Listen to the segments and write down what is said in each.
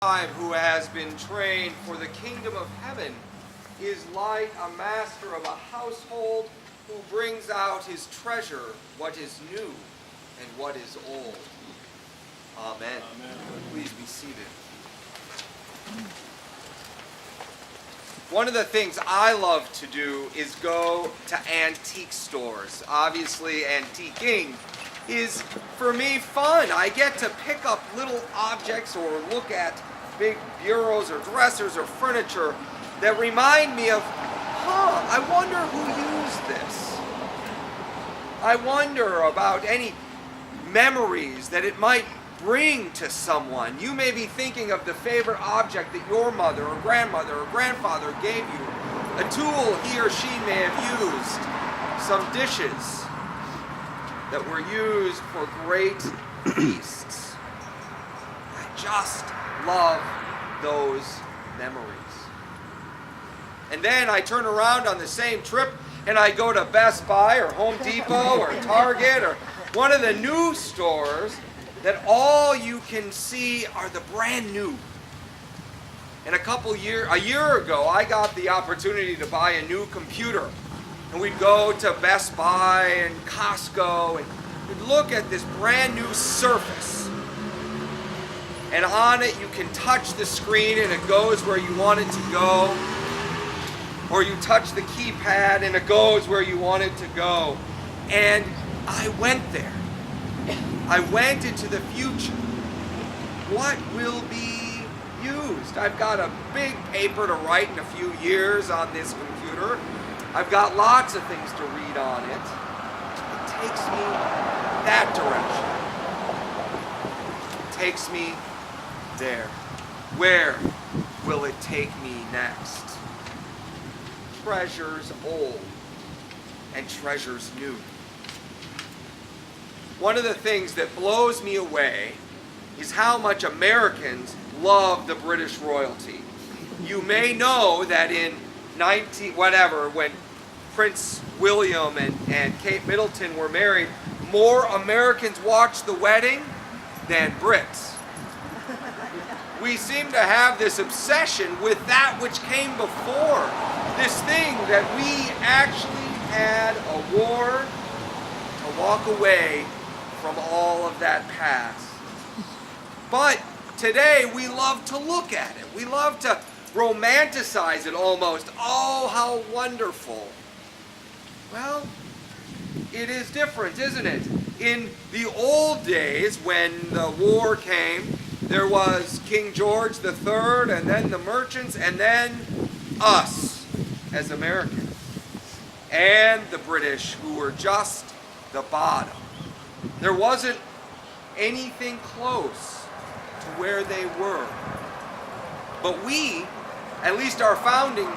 Who has been trained for the kingdom of heaven is like a master of a household who brings out his treasure, what is new and what is old. Amen. Amen. Please be seated. One of the things I love to do is go to antique stores. Obviously, antiquing is, for me, fun. I get to pick up little objects or look at big bureaus or dressers or furniture that remind me of, I wonder who used this. I wonder about any memories that it might bring to someone. You may be thinking of the favorite object that your mother or grandmother or grandfather gave you, a tool he or she may have used, some dishes that were used for great feasts. I just love those memories. And then I turn around on the same trip and I go to Best Buy or Home Depot or Target or one of the new stores that all you can see are the brand new. And a year ago, I got the opportunity to buy a new computer. And we'd go to Best Buy and Costco and we'd look at this brand new Surface. And on it, you can touch the screen and it goes where you want it to go. Or you touch the keypad and it goes where you want it to go. And I went there. I went into the future. What will be used? I've got a big paper to write in a few years on this computer. I've got lots of things to read on it. It takes me that direction. It takes me there. Where will it take me next? Treasures old and treasures new. One of the things that blows me away is how much Americans love the British royalty. You may know that in when Prince William and Kate Middleton were married, more Americans watched the wedding than Brits. We seem to have this obsession with that which came before. This thing that we actually had a war to walk away from all of that past. But today we love to look at it. We love to romanticize it almost. Oh, how wonderful. Well, it is different, isn't it? In the old days when the war came, there was King George III and then the merchants and then us as Americans. And the British, who were just the bottom. There wasn't anything close to where they were. But we, at least our founding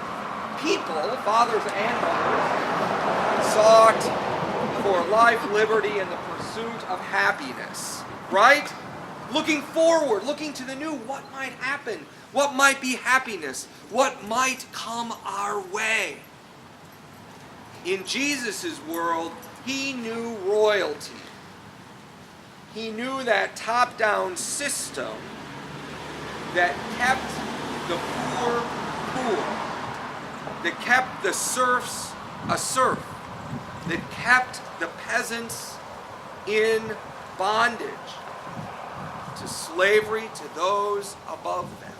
people, fathers and mothers, sought for life, liberty, and the pursuit of happiness. Right? Looking forward, looking to the new, what might happen? What might be happiness? What might come our way? In Jesus' world, he knew royalty. He knew that top-down system that kept the poor poor, that kept the serfs a serf, that kept the peasants in bondage to slavery to those above them.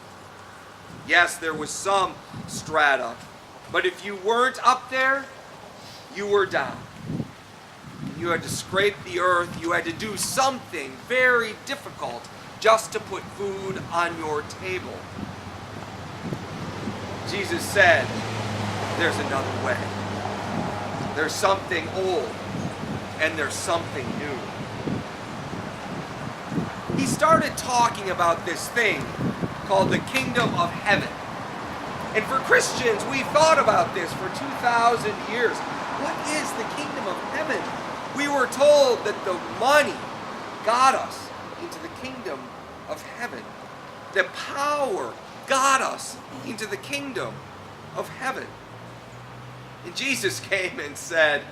Yes, there was some strata, but if you weren't up there, you were down. You had to scrape the earth. You had to do something very difficult just to put food on your table. Jesus said, there's another way. There's something old and there's something new. He started talking about this thing called the kingdom of heaven. And for Christians, we've thought about this for 2,000 years. What is the kingdom of heaven? We were told that the money got us into the kingdom of heaven. The power got us into the kingdom of heaven. And Jesus came and said,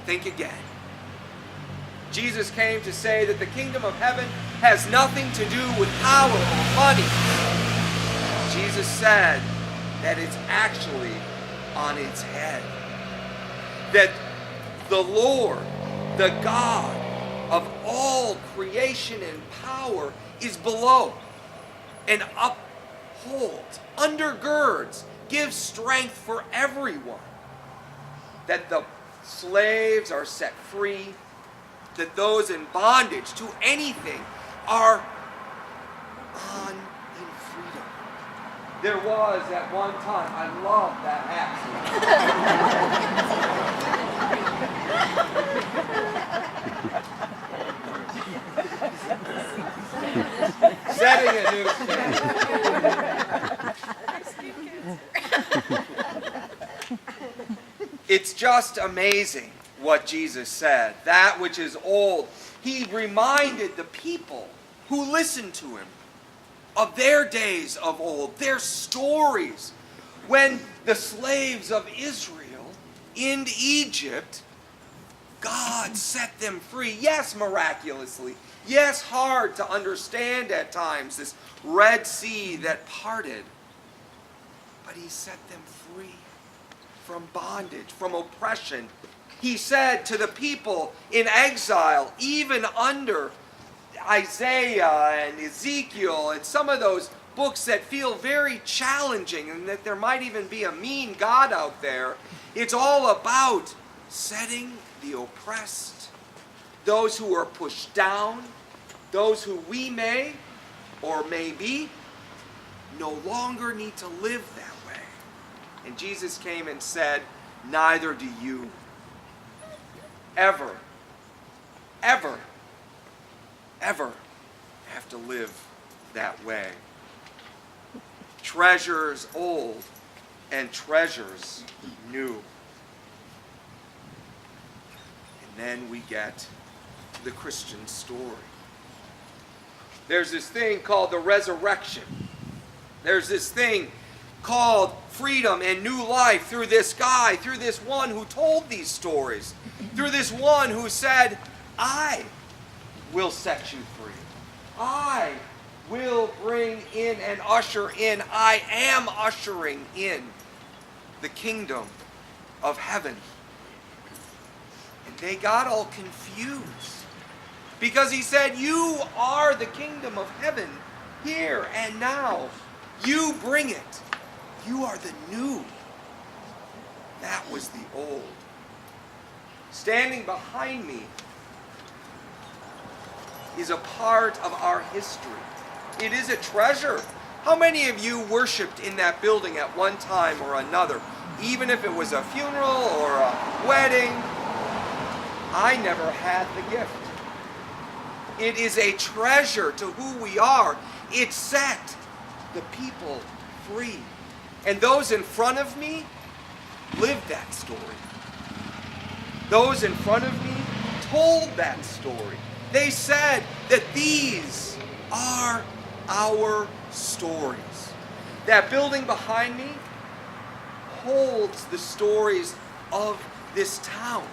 think again. Jesus came to say that the kingdom of heaven has nothing to do with power or money. Jesus said that it's actually on its head. That the Lord, the God of all creation and power, is below and upholds, undergirds, gives strength for everyone. That the slaves are set free, that those in bondage to anything are on in freedom. There was at one time, I love that accent. Setting a new standard. It's just amazing what Jesus said. That which is old. He reminded the people who listened to him of their days of old, their stories, when the slaves of Israel in Egypt, God set them free. Yes, miraculously. Yes, hard to understand at times, this Red Sea that parted. But he set them free from bondage, from oppression. He said to the people in exile, even under Isaiah and Ezekiel and some of those books that feel very challenging, and that there might even be a mean God out there, it's all about setting the oppressed, those who are pushed down, those who we may or may be no longer need to live that way. And Jesus came and said, neither do you ever have to live that way. Treasures old and treasures new. And then we get the Christian story. There's this thing called the resurrection. There's this thing called freedom and new life through this guy, through this one who told these stories, through this one who said, I will set you free. I will bring in and usher in. I am ushering in the kingdom of heaven. And they got all confused because he said, you are the kingdom of heaven here and now. You bring it. You are the new. That was the old. Standing behind me is a part of our history. It is a treasure. How many of you worshiped in that building at one time or another? Even if it was a funeral or a wedding, I never had the gift. It is a treasure to who we are. It set the people free. And those in front of me lived that story. Those in front of me told that story. They said that these are our stories. That building behind me holds the stories of this town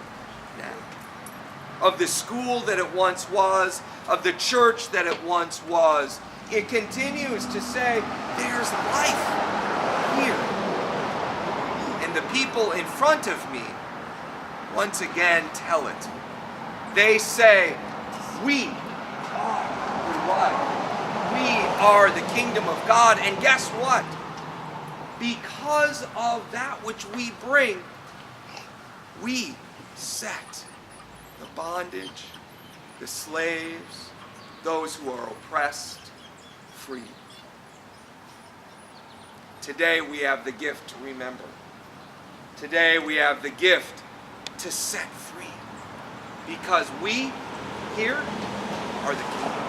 now. Of the school that it once was, of the church that it once was. It continues to say, there's life here. And the people in front of me once again tell it. They say, we are the life. We are the kingdom of God. And guess what? Because of that which we bring, we set the bondage, the slaves, those who are oppressed, free. Today we have the gift to remember. Today we have the gift to set free. Because we here are the kingdom.